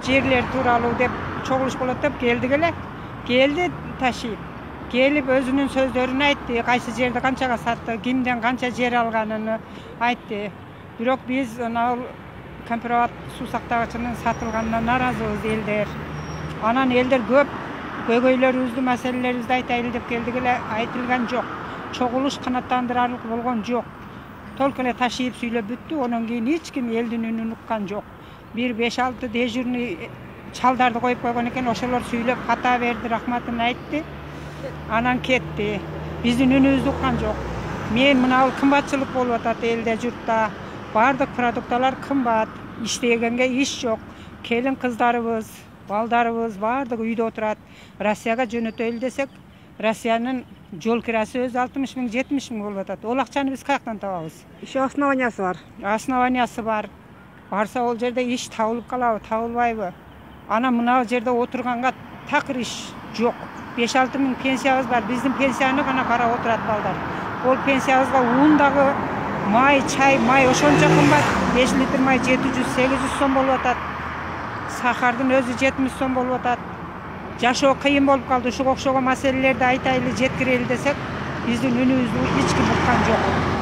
жерлер тууралуу деп чогулуш болот деп келдик эле. Келди ташип. Келип өзүнүн сөздөрүн айтты, кайсы жерди канчага сатты, кимден канча жер алганын айтты. Бирок биз анау Компироват суу сактагычынын сатылганына нааразыбыз элдер. Анан элдер көп көйгөйлөрүбүздү, маселелерибизди айтайлы деп келдик эле, айтылган жок. Чогулуш канааттандырарлык болгон жок. Толук эле ташип сүйлөп бүттү, анан кийин эч ким элдин үнүн уккан жок. Бир 5-6 дежурный чалдарды коюп койгон экен, ошолор сүйлөп ката берди, рахматын айтты. Анан кетти. Биздин үнүбүздү уккан жок. Мен мына кымбатчылык болуп атат элде, журтта. Бардык продукталар кымбат. Иштегенге иш жок. Келин кыздарыбыз, балдарыбыз бардыгы үйдө отурат. Россияга жөнөтөлү десек, Россиянын жол кирасы өзү 60 миң, 70 миң болуп атат. Ол акчаны биз каяктан табабыз? Еще основаниясы бар. Основаниясы бар. Барса ол жерде иш табылып калабы, табылбайбы? Ана мына жерде отурганга такыр иш жок. 5-6 миң пенсиябыз бар. Биздин пенсияны гана карап отурат балдар. Ол пенсиябызга ун дагы, май, чай, май ошончо кымбат. 5 литр май 700-800 сом болуп атат. Сахардын өзү 70 сом болуп атат. Жашоо кыйын болуп калды. Ушуга окшогон маселелерди айтайлы, жеткирели десек, биздин үнүбүздү эч ким уккан жок.